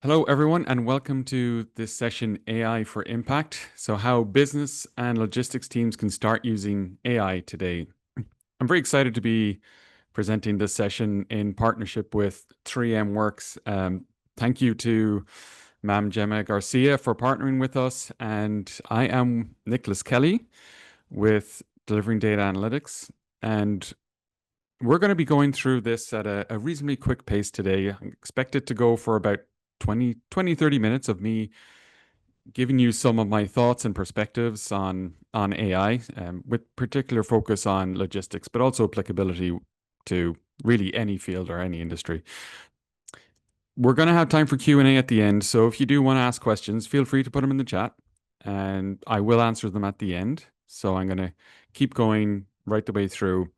Hello, everyone, and welcome to this session, AI for Impact. So, how business and logistics teams can start using AI today. I'm very excited to be presenting this session in partnership with 3M Works. Thank you to Ma'am Gemma Garcia for partnering with us. And I am Nicholas Kelly with Delivering Data Analytics. And we're going to be going through this at a reasonably quick pace today. I expect it to go for about 30 minutes of me giving you some of my thoughts and perspectives on AI, with particular focus on logistics, but also applicability to really any field or any industry. We're going to have time for Q&A at the end, so if you do want to ask questions, feel free to put them in the chat, and I will answer them at the end. So I'm going to keep going right the way through,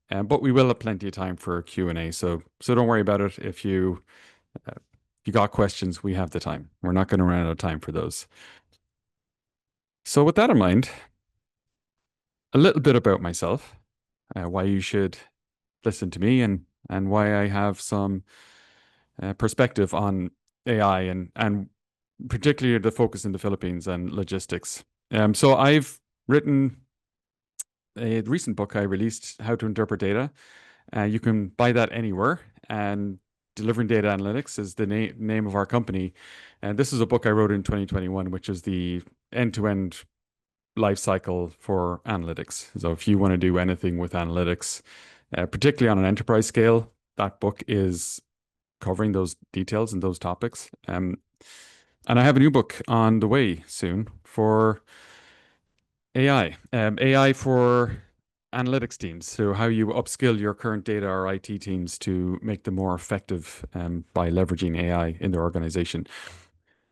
but we will have plenty of time for Q&A. So don't worry about it. If you got questions, we have the time. We're not going to run out of time for those. So with that in mind, a little bit about myself, why you should listen to me, and why I have some perspective on AI and particularly the focus in the Philippines and logistics. So I've written a recent book I released, How to Interpret Data. You can buy that anywhere, and Delivering Data Analytics is the name of our company. And this is a book I wrote in 2021, which is the end-to-end life cycle for analytics. So if you want to do anything with analytics, particularly on an enterprise scale, that book is covering those details and those topics. And I have a new book on the way soon for AI, AI for analytics teams. So how you upskill your current data or IT teams to make them more effective by leveraging AI in their organization.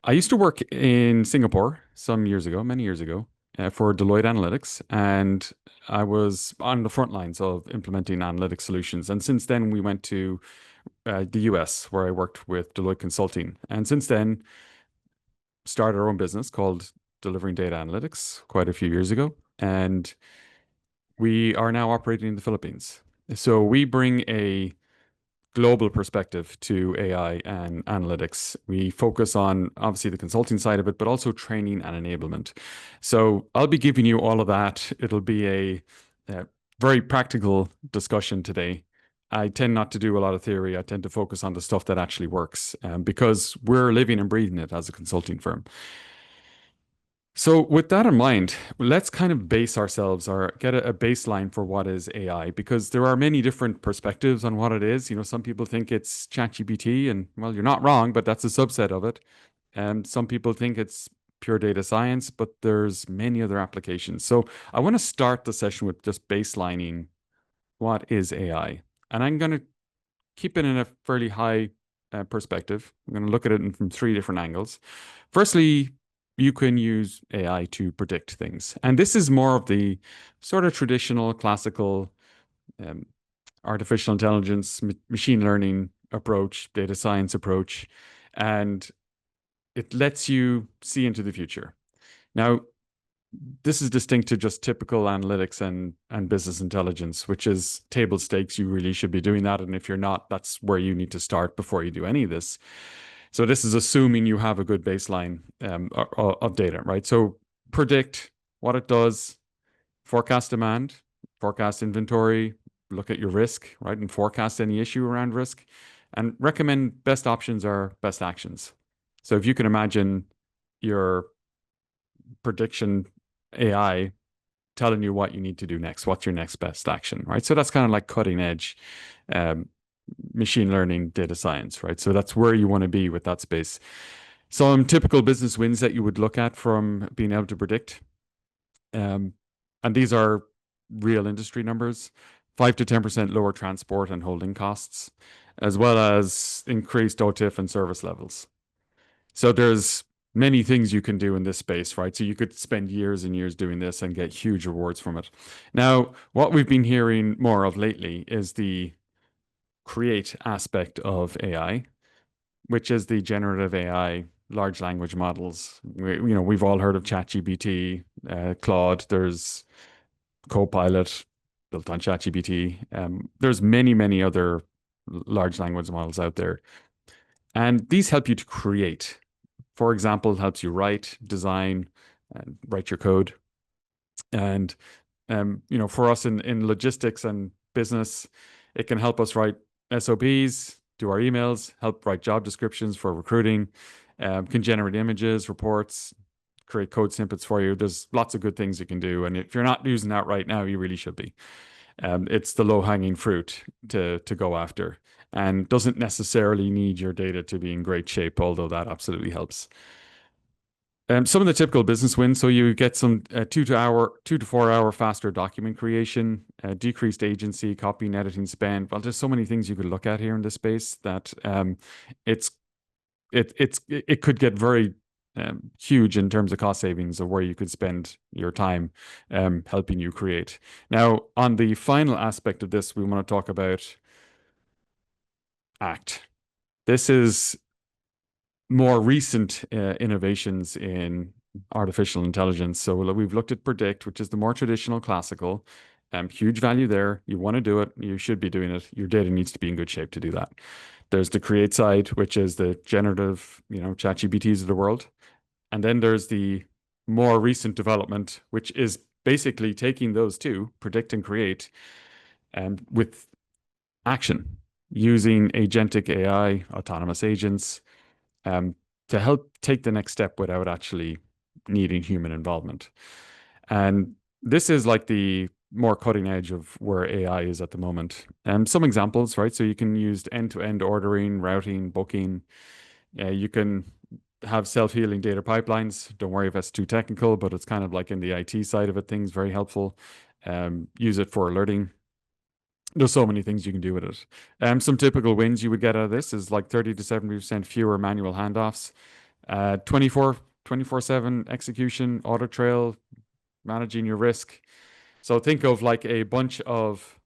I used to work in Singapore some years ago, many years ago, for Deloitte Analytics, and I was on the front lines of implementing analytics solutions. And since then, we went to the US, where I worked with Deloitte Consulting. And since then, started our own business called Delivering Data Analytics quite a few years ago. And we are now operating in the Philippines. So we bring a global perspective to AI and analytics. We focus on obviously the consulting side of it, but also training and enablement. So I'll be giving you all of that. It'll be a very practical discussion today. I tend not to do a lot of theory. I tend to focus on the stuff that actually works, because we're living and breathing it as a consulting firm. So with that in mind, let's kind of base ourselves or get a baseline for what is AI, because there are many different perspectives on what it is. You know, some people think it's ChatGPT, and well, you're not wrong, but that's a subset of it. And some people think it's pure data science, but there's many other applications. So I want to start the session with just baselining what is AI. And I'm going to keep it in a fairly high perspective. I'm going to look at it from three different angles. Firstly, you can use AI to predict things. And this is more of the sort of traditional, classical um, artificial intelligence, machine learning approach, data science approach, and it lets you see into the future. Now, this is distinct to just typical analytics and business intelligence, which is table stakes. You really should be doing that. And if you're not, that's where you need to start before you do any of this. So this is assuming you have a good baseline of data, right? So predict what it does, forecast demand, forecast inventory, look at your risk, right? And forecast any issue around risk, and recommend best options or best actions. So if you can imagine your prediction AI telling you what you need to do next, what's your next best action, right? So that's kind of like cutting edge um, machine learning data science, right? So that's where you want to be with that space. Some typical business wins that you would look at from being able to predict. And these are real industry numbers: 5 to 10% lower transport and holding costs, as well as increased OTIF and service levels. So there's many things you can do in this space, right? So you could spend years and years doing this and get huge rewards from it. Now, what we've been hearing more of lately is the create aspect of AI, which is the generative AI, large language models. We've all heard of ChatGPT, Claude. There's Copilot built on ChatGPT. There's many, many other large language models out there. And these help you to create. For example, it helps you write, design, and write your code. And for us in logistics and business, it can help us write SOPs, do our emails, help write job descriptions for recruiting, can generate images, reports, create code snippets for you. There's lots of good things you can do. And if you're not using that right now, you really should be. It's the low-hanging fruit to go after and doesn't necessarily need your data to be in great shape, although that absolutely helps. Some of the typical business wins. So you get some 2 to 4 hour faster document creation, decreased agency, copy and editing spend. Well, there's so many things you could look at here in this space that it's it could get very huge in terms of cost savings of where you could spend your time helping you create. Now, on the final aspect of this, we want to talk about ACT. This is more recent innovations in artificial intelligence. So we've looked at predict, which is the more traditional classical. Huge value there. You want to do it. You should be doing it. Your data needs to be in good shape to do that. There's the create side, which is the generative, ChatGPTs of the world. And then there's the more recent development, which is basically taking those two, predict and create, and with action using agentic AI, autonomous agents, um, to help take the next step without actually needing human involvement. And this is like the more cutting edge of where AI is at the moment. Some examples, right? So you can use end-to-end ordering, routing, booking. You can have self-healing data pipelines. Don't worry if that's too technical, but it's kind of like in the IT side of it, things very helpful. Use it for alerting. There's so many things you can do with it. Some typical wins you would get out of this is like 30 to 70% fewer manual handoffs, 24/7 execution, audit trail, managing your risk. So think of like a bunch of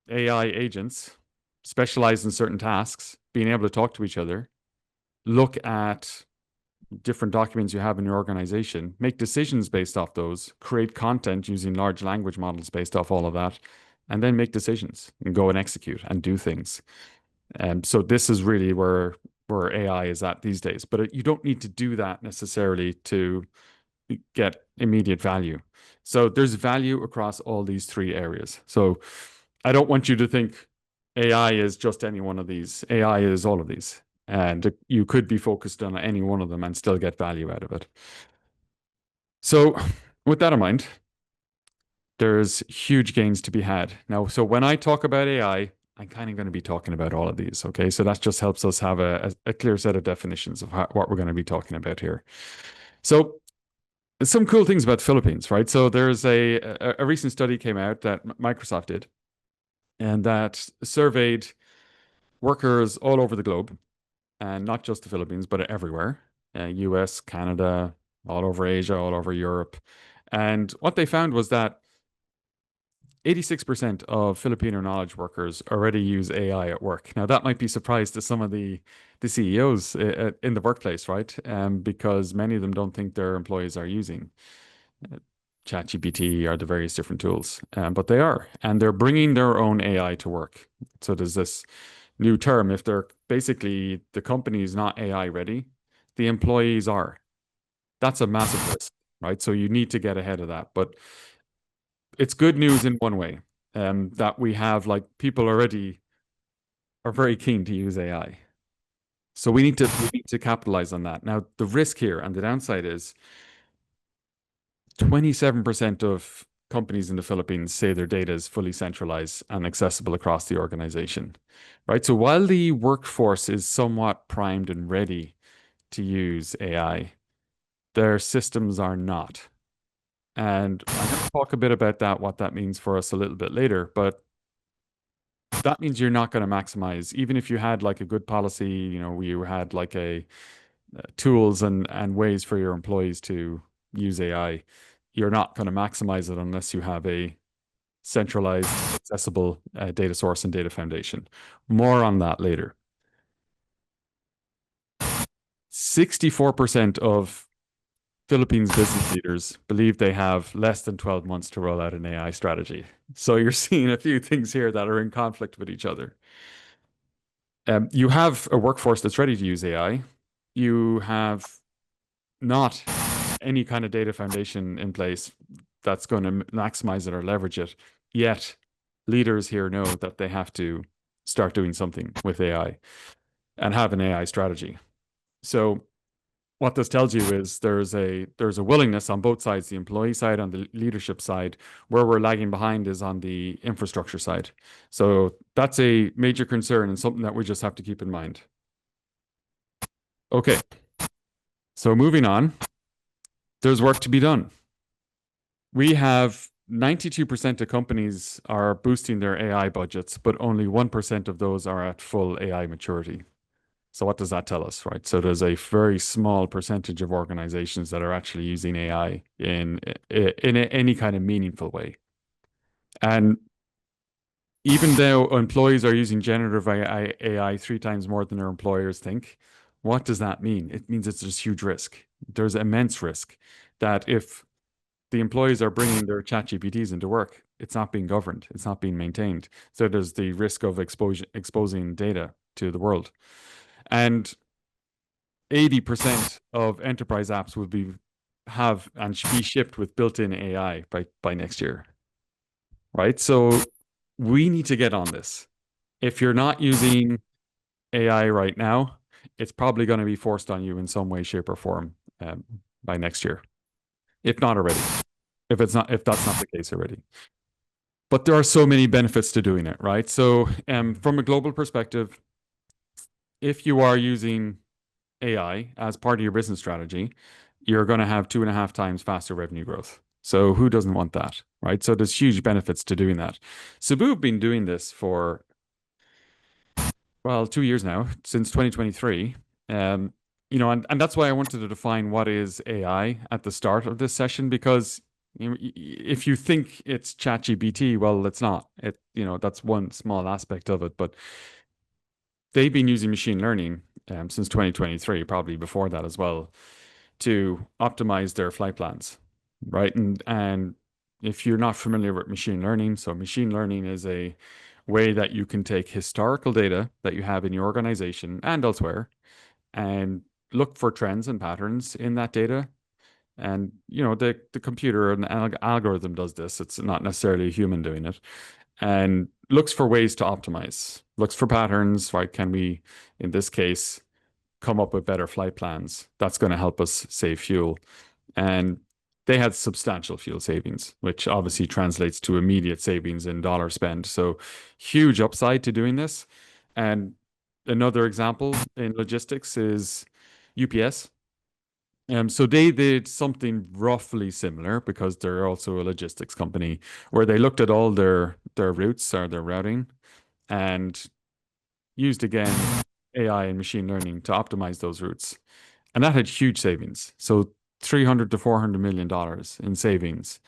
AI agents specialized in certain tasks, being able to talk to each other, look at different documents you have in your organization, make decisions based off those, create content using large language models based off all of that, and then make decisions and go and execute and do things. And so this is really where AI is at these days. But you don't need to do that necessarily to get immediate value. So there's value across all these three areas. So I don't want you to think AI is just any one of these. AI is all of these. And you could be focused on any one of them and still get value out of it. So with that in mind, there's huge gains to be had. Now, so when I talk about AI, I'm kind of going to be talking about all of these. Okay. So that just helps us have a clear set of definitions of what we're going to be talking about here. So some cool things about the Philippines, right? So there's a recent study came out that Microsoft did, and that surveyed workers all over the globe, and not just the Philippines, but everywhere, US, Canada, all over Asia, all over Europe. And what they found was that 86% of Filipino knowledge workers already use AI at work. Now, that might be a surprise to some of the CEOs in the workplace, right? Because many of them don't think their employees are using ChatGPT or the various different tools, but they are, and they're bringing their own AI to work. So there's this new term: if they're basically the company is not AI ready, the employees are. That's a massive risk, right? So you need to get ahead of that. But it's good news in one way, that we have like people already are very keen to use AI. So we need to capitalize on that. Now, the risk here and the downside is 27% of companies in the Philippines say their data is fully centralized and accessible across the organization, right? So while the workforce is somewhat primed and ready to use AI, their systems are not. And I'm going to talk a bit about that, what that means for us a little bit later. But that means you're not going to maximize, even if you had like a good policy, you had like a tools and ways for your employees to use AI, you're not going to maximize it unless you have a centralized, accessible data source and data foundation. More on that later. 64% of Philippines business leaders believe they have less than 12 months to roll out an AI strategy. So you're seeing a few things here that are in conflict with each other. You have a workforce that's ready to use AI. You have not any kind of data foundation in place that's going to maximize it or leverage it. Yet, leaders here know that they have to start doing something with AI and have an AI strategy. So, what this tells you is there's a willingness on both sides, the employee side and the leadership side. Where we're lagging behind is on the infrastructure side. So that's a major concern and something that we just have to keep in mind. Okay, so moving on, there's work to be done. We have 92% of companies are boosting their AI budgets, but only 1% of those are at full AI maturity. So what does that tell us, right? So there's a very small percentage of organizations that are actually using AI in any kind of meaningful way. And even though employees are using generative AI 3 times more than their employers think, what does that mean? It means it's just huge risk. There's immense risk that if the employees are bringing their chat GPTs into work, it's not being governed, it's not being maintained. So there's the risk of exposing data to the world. And 80% of enterprise apps will have and be shipped with built-in AI by next year, right? So we need to get on this. If you're not using AI right now, it's probably going to be forced on you in some way, shape, or form by next year, if not already. If that's not the case already. But there are so many benefits to doing it, right? So, from a global perspective, if you are using AI as part of your business strategy, you're going to have 2.5 times faster revenue growth. So who doesn't want that, right? So there's huge benefits to doing that. Cebu have been doing this for, well, 2 years now, since 2023. And that's why I wanted to define what is AI at the start of this session, because if you think it's ChatGPT, well, it's not. That's one small aspect of it, but they've been using machine learning since 2023, probably before that as well, to optimize their flight plans, right? And if you're not familiar with machine learning, so machine learning is a way that you can take historical data that you have in your organization and elsewhere and look for trends and patterns in that data. And the computer and the algorithm does this. It's not necessarily a human doing it, and looks for ways to optimize. Looks for patterns, right? Can we, in this case, come up with better flight plans that's going to help us save fuel? And they had substantial fuel savings, which obviously translates to immediate savings in dollar spend. So huge upside to doing this. And another example in logistics is UPS. So they did something roughly similar because they're also a logistics company where they looked at all their routes or their routing and used again AI and machine learning to optimize those routes. And that had huge savings. So 300 to $400 million in savings.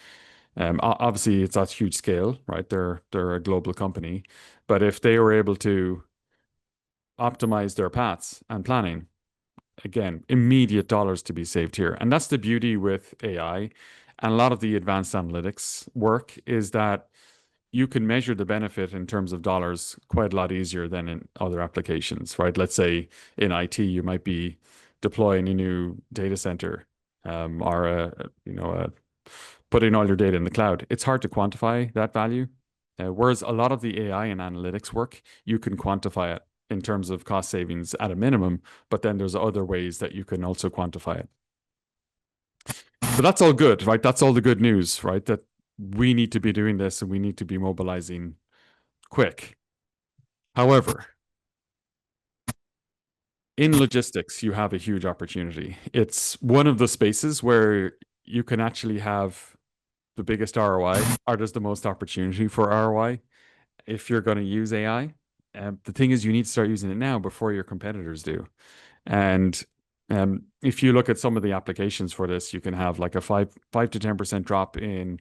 Obviously, it's at huge scale, right? They're a global company, but if they were able to optimize their paths and planning, again, immediate dollars to be saved here. And that's the beauty with AI and a lot of the advanced analytics work is that you can measure the benefit in terms of dollars quite a lot easier than in other applications, right? Let's say in IT, you might be deploying a new data center, or putting all your data in the cloud. It's hard to quantify that value. Whereas a lot of the AI and analytics work, you can quantify it in terms of cost savings at a minimum, but then there's other ways that you can also quantify it. So that's all good, right? That's all the good news, right? That we need to be doing this and we need to be mobilizing quick. However, in logistics, you have a huge opportunity. It's one of the spaces where you can actually have the biggest ROI, or there's the most opportunity for ROI if you're going to use AI. The thing is, you need to start using it now before your competitors do. And if you look at some of the applications for this, you can have like a 5 to 10% drop in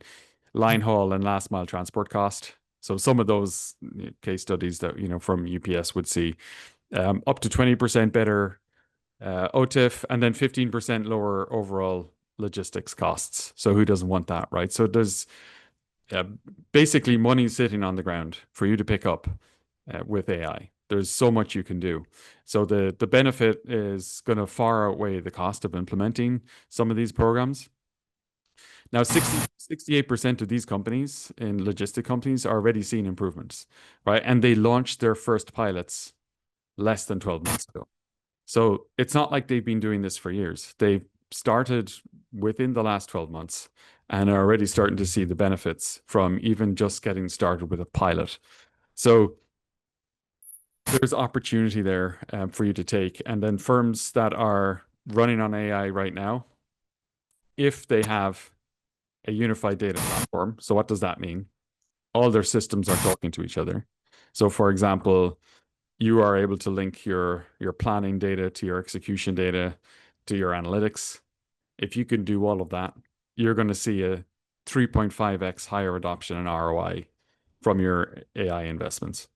line haul and last mile transport cost. So some of those case studies that from UPS would see up to 20% better OTIF, and then 15% lower overall logistics costs. So who doesn't want that, right? So there's basically money sitting on the ground for you to pick up with AI. There's so much you can do. So the benefit is going to far outweigh the cost of implementing some of these programs. Now, 68% of these companies in logistic companies are already seeing improvements, right? And they launched their first pilots less than 12 months ago. So it's not like they've been doing this for years. They've started within the last 12 months and are already starting to see the benefits from even just getting started with a pilot. So there's opportunity there for you to take. And then firms that are running on AI right now, if they have a unified data platform, so what does that mean? All their systems are talking to each other. So for example, you are able to link your planning data to your execution data to your analytics. If you can do all of that, you're going to see a 3.5x higher adoption and ROI from your AI investments.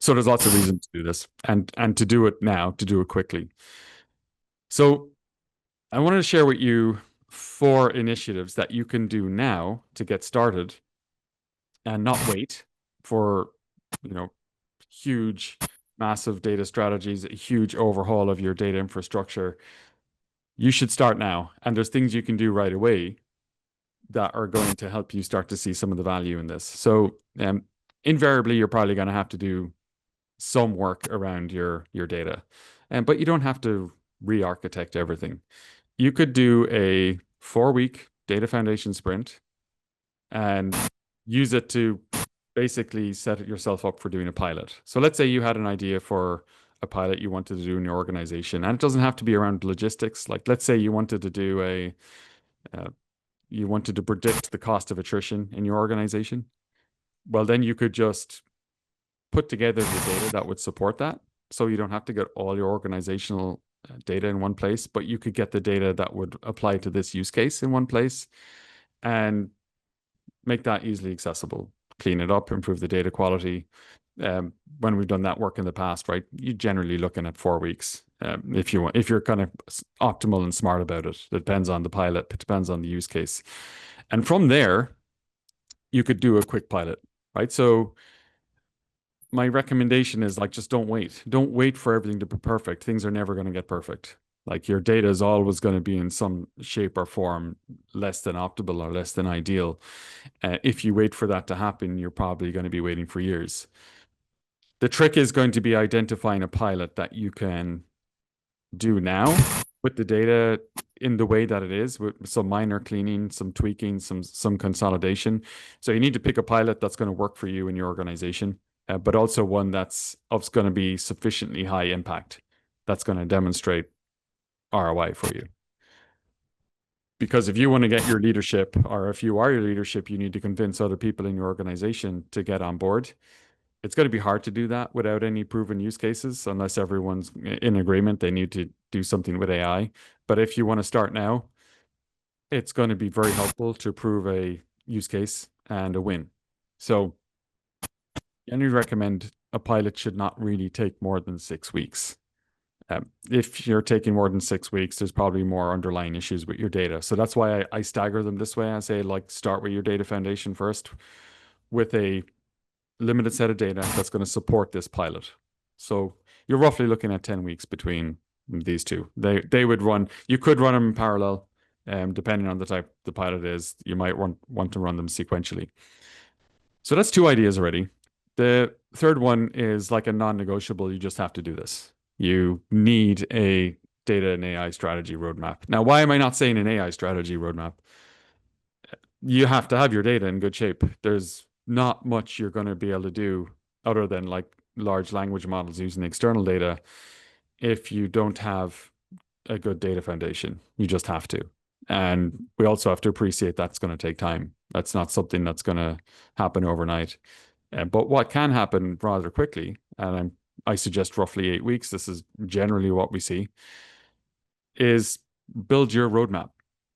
So there's lots of reasons to do this and to do it now, to do it quickly. So I wanted to share with you 4 initiatives that you can do now to get started and not wait for, you know, huge, massive data strategies, a huge overhaul of your data infrastructure. You should start now. And there's things you can do right away that are going to help you start to see some of the value in this. So invariably, you're probably going to have to do some work around your data. But you don't have to re-architect everything. You could do a 4-week data foundation sprint and use it to basically set yourself up for doing a pilot. So let's say you had an idea for a pilot you wanted to do in your organization, and it doesn't have to be around logistics. Like let's say you wanted to do you wanted to predict the cost of attrition in your organization. Well, then you could just put together the data that would support that. So you don't have to get all your organizational data in one place, but you could get the data that would apply to this use case in one place and make that easily accessible, clean it up, improve the data quality. When we've done that work in the past, right, you're generally looking at 4 weeks. If you're kind of optimal and smart about it. It depends on the pilot, it depends on the use case. And from there, you could do a quick pilot, right? So my recommendation is like, just don't wait. Don't wait for everything to be perfect. Things are never going to get perfect. Like your data is always going to be in some shape or form less than optimal or less than ideal. If you wait for that to happen, you're probably going to be waiting for years. The trick is going to be identifying a pilot that you can do now with the data in the way that it is, with some minor cleaning, some tweaking, some consolidation. So you need to pick a pilot that's going to work for you in your organization, but also one that's going to be sufficiently high impact, that's going to demonstrate ROI for you. Because if you want to get your leadership, or if you are your leadership, you need to convince other people in your organization to get on board. It's going to be hard to do that without any proven use cases, unless everyone's in agreement they need to do something with AI. But if you want to start now, it's going to be very helpful to prove a use case and a win. So I recommend a pilot should not really take more than 6 weeks. If you're taking more than 6 weeks, there's probably more underlying issues with your data. So that's why I stagger them this way. I say, like, start with your data foundation first with a limited set of data that's going to support this pilot. So you're roughly looking at 10 weeks between these two. They would run, you could run them in parallel, depending on the type the pilot is. You might want to run them sequentially. So that's 2 ideas already. The third one is like a non-negotiable. You just have to do this. You need a data and AI strategy roadmap. Now, why am I not saying an AI strategy roadmap? You have to have your data in good shape. There's not much you're going to be able to do other than like large language models using external data if you don't have a good data foundation. You just have to. And we also have to appreciate that's going to take time. That's not something that's going to happen overnight. But what can happen rather quickly, and I suggest roughly 8 weeks, this is generally what we see, is build your roadmap.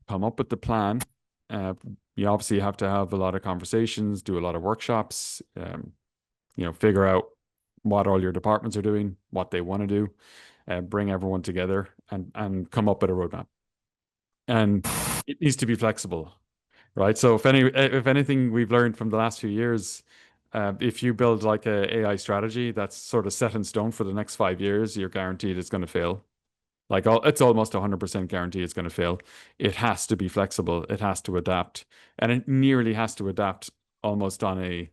Come up with the plan. You obviously have to have a lot of conversations, do a lot of workshops, figure out what all your departments are doing, what they want to do, bring everyone together and come up with a roadmap. And it needs to be flexible, right? So if anything we've learned from the last few years, If you build like a AI strategy that's sort of set in stone for the next 5 years, you're guaranteed it's going to fail. It's almost 100% guarantee it's going to fail. It has to be flexible. It has to adapt, and it nearly has to adapt almost on a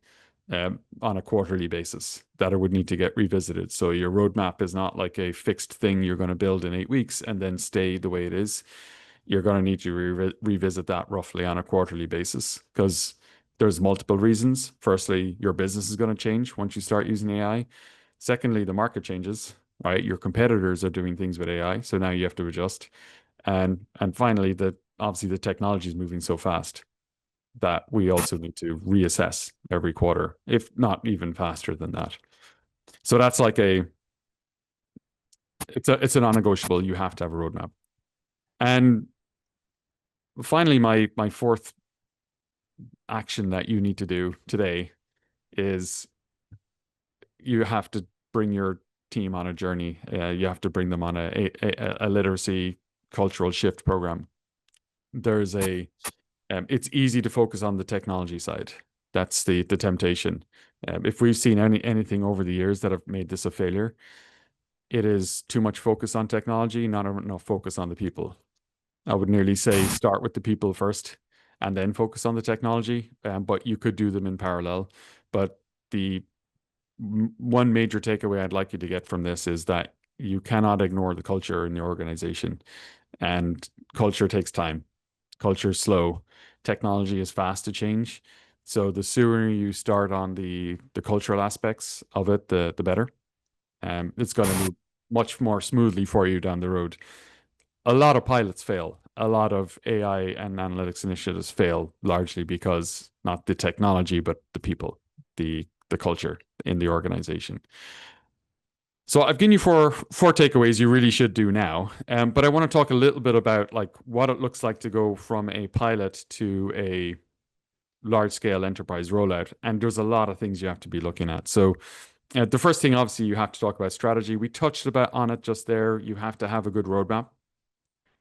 quarterly basis. That it would need to get revisited. So your roadmap is not like a fixed thing you're going to build in 8 weeks and then stay the way it is. You're going to need to revisit that roughly on a quarterly basis because there's multiple reasons. Firstly, your business is going to change once you start using AI. Secondly, the market changes, right? Your competitors are doing things with AI, so now you have to adjust. And finally, obviously the technology is moving so fast that we also need to reassess every quarter, if not even faster than that. So that's like it's a non-negotiable. You have to have a roadmap. And finally, my fourth action that you need to do today is you have to bring your team on a journey. You have to bring them on a literacy cultural shift program. There's a It's easy to focus on the technology side. That's the temptation. If we've seen anything over the years that have made this a failure, it is too much focus on technology, not enough focus on the people. I would nearly say start with the people first and then focus on the technology, but you could do them in parallel. But the one major takeaway I'd like you to get from this is that you cannot ignore the culture in the organization, and culture takes time. Culture is slow. Technology is fast to change. So the sooner you start on the cultural aspects of it, the better. It's going to move much more smoothly for you down the road. A lot of pilots fail. A lot of AI and analytics initiatives fail largely because not the technology, but the people, the culture in the organization. So I've given you four takeaways you really should do now. But I want to talk a little bit about like what it looks like to go from a pilot to a large scale enterprise rollout. And there's a lot of things you have to be looking at. So the first thing, obviously, you have to talk about strategy. We touched about on it just there. You have to have a good roadmap,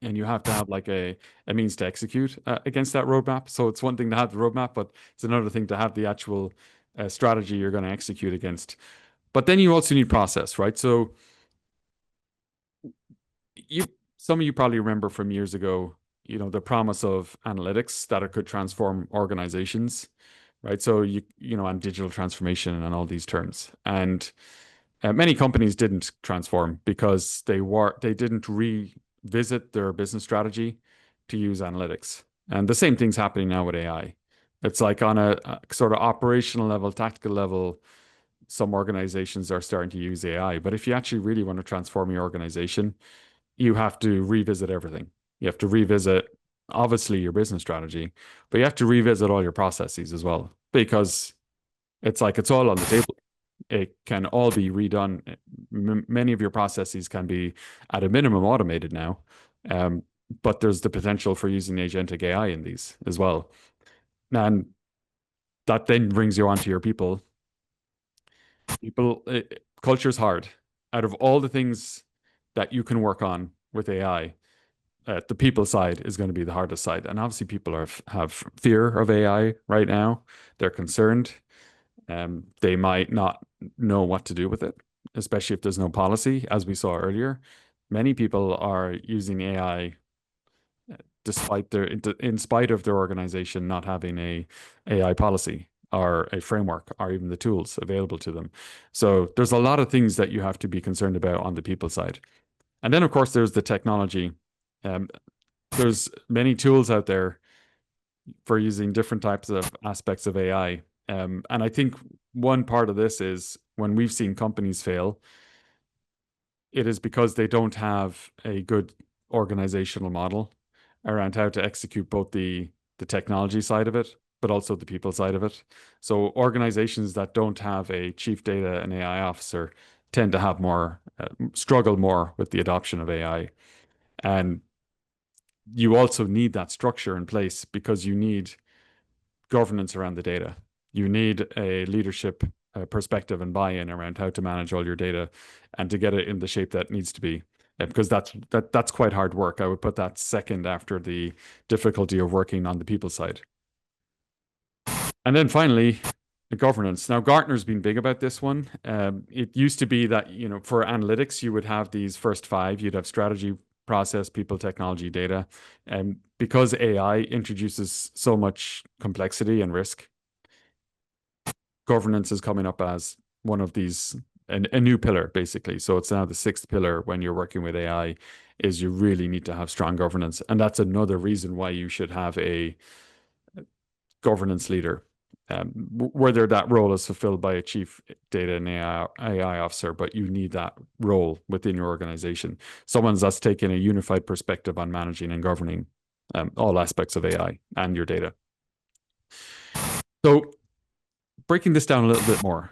and you have to have like a means to execute against that roadmap. So it's one thing to have the roadmap, but it's another thing to have the actual strategy you're going to execute against. But then you also need process, right? So you some of you probably remember from years ago, the promise of analytics that it could transform organizations, right? So on digital transformation and all these terms. And many companies didn't transform because they didn't revisit their business strategy to use analytics. And the same thing's happening now with AI. It's like on a sort of operational level, tactical level, some organizations are starting to use AI. But if you actually really want to transform your organization, you have to revisit everything. You have to revisit, obviously, your business strategy, but you have to revisit all your processes as well because it's like it's all on the table. It can all be redone. Many of your processes can be, at a minimum, automated now, um, but there's the potential for using agentic AI in these as well. And that then brings you onto your people. Culture is hard. Out of all the things that you can work on with AI, the people side is going to be the hardest side. And obviously, people have fear of AI right now. They're concerned. They might not know what to do with it, especially if there's no policy, as we saw earlier. Many people are using AI in spite of their organization not having a AI policy or a framework or even the tools available to them. So there's a lot of things that you have to be concerned about on the people side. And then, of course, there's the technology. Um, there's many tools out there for using different types of aspects of AI. And I think one part of this is when we've seen companies fail, it is because they don't have a good organizational model around how to execute both the technology side of it, but also the people side of it. So organizations that don't have a chief data and AI officer tend to have struggle more with the adoption of AI. And you also need that structure in place because you need governance around the data. You need a leadership perspective and buy-in around how to manage all your data and to get it in the shape that needs to be. Because that's quite hard work. I would put that second after the difficulty of working on the people side. And then finally, governance. Now, Gartner's been big about this one. It used to be that, for analytics, you would have these first five. You'd have strategy, process, people, technology, data. And because AI introduces so much complexity and risk, governance is coming up as one of these, a new pillar, basically. So it's now the sixth pillar when you're working with AI, is you really need to have strong governance. And that's another reason why you should have a governance leader, whether that role is fulfilled by a chief data and AI officer, but you need that role within your organization. Someone that's taking a unified perspective on managing and governing all aspects of AI and your data. So breaking this down a little bit more,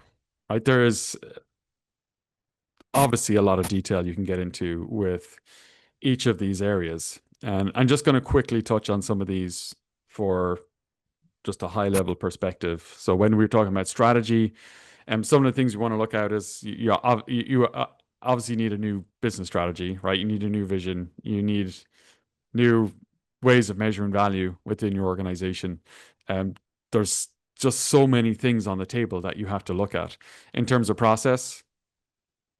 right? There is obviously a lot of detail you can get into with each of these areas. And I'm just going to quickly touch on some of these for just a high level perspective. So when we're talking about strategy, some of the things you want to look at is you obviously need a new business strategy, right? You need a new vision. You need new ways of measuring value within your organization. There's just so many things on the table that you have to look at. In terms of process,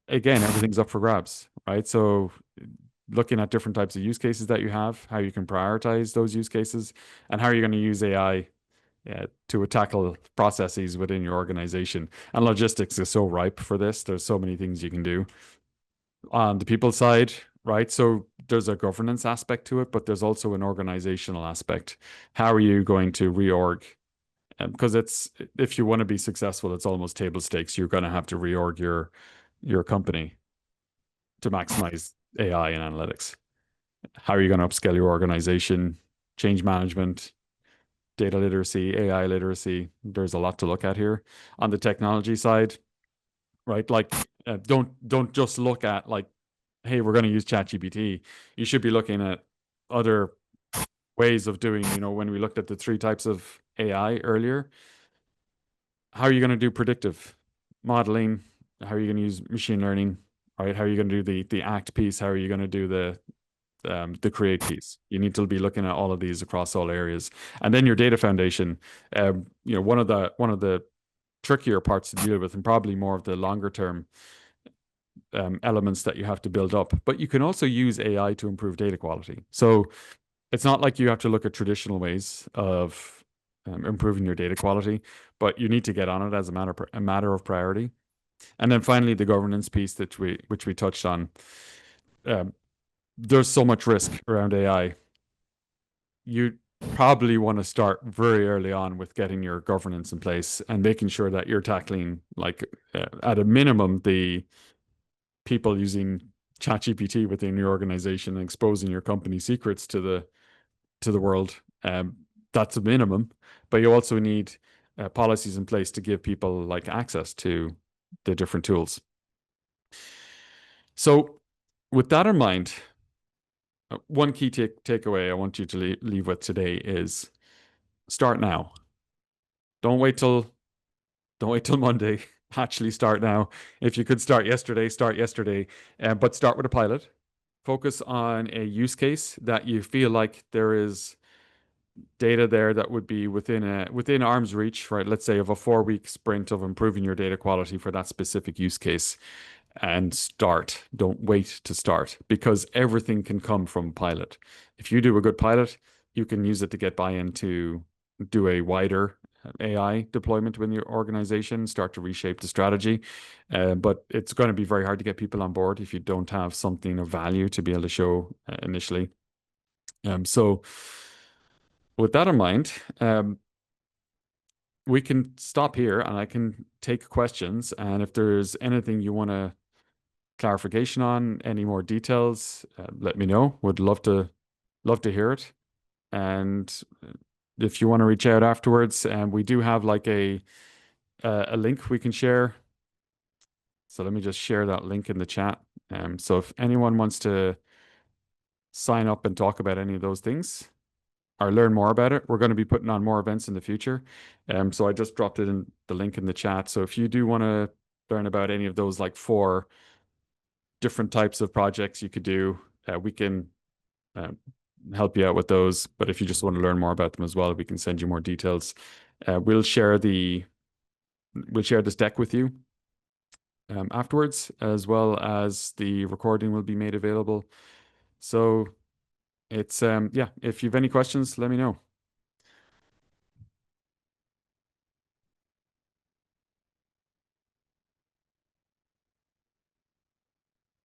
again, everything's up for grabs, right? So looking at different types of use cases that you have, how you can prioritize those use cases, and how are you going to use AI to tackle processes within your organization. And logistics is so ripe for this. There's so many things you can do. On the people side, right? So there's a governance aspect to it, but there's also an organizational aspect. How are you going to reorg? Because if you want to be successful, it's almost table stakes. You're going to have to reorg your company to maximize AI and analytics. How are you going to upscale your organization? Change management, data literacy, AI literacy. There's a lot to look at here. On the technology side, right? Like, don't just look at like, hey, we're going to use ChatGPT. You should be looking at other ways of doing. When we looked at the three types of AI earlier, how are you going to do predictive modeling? How are you going to use machine learning? Right? How are you going to do the act piece? How are you going to do the create piece? You need to be looking at all of these across all areas, and then your data foundation. One of the trickier parts to deal with, and probably more of the longer term elements that you have to build up. But you can also use AI to improve data quality. So it's not like you have to look at traditional ways of improving your data quality, but you need to get on it as a matter of priority. And then finally, the governance piece that which we touched on. There's so much risk around AI. You probably want to start very early on with getting your governance in place and making sure that you're tackling, like, at a minimum, the people using ChatGPT within your organization and exposing your company secrets to the world. That's a minimum, but you also need policies in place to give people like access to the different tools. So, with that in mind, one key takeaway I want you to leave with today is start now. Don't wait till Monday. Actually, start now. If you could start yesterday, start yesterday. But start with a pilot. Focus on a use case that you feel like there is data there that would be within arm's reach, right? Let's say of a 4-week sprint of improving your data quality for that specific use case, and start. Don't wait to start, because everything can come from pilot. If you do a good pilot, you can use it to get buy-in to do a wider AI deployment within your organization, start to reshape the strategy. But it's going to be very hard to get people on board if you don't have something of value to be able to show initially. So with that in mind, we can stop here and I can take questions. And if there's anything you want to clarification on, any more details, let me know. Would love to hear it. And if you want to reach out afterwards, and we do have like a link we can share. So let me just share that link in the chat. So if anyone wants to sign up and talk about any of those things or learn more about it, we're going to be putting on more events in the future. So I just dropped it in the link in the chat. So if you do want to learn about any of those like 4 different types of projects you could do, we can help you out with those. But if you just want to learn more about them as well, we can send you more details. We'll share the we'll share this deck with you afterwards, as well as the recording will be made available. So it's yeah, if you've any questions, let me know.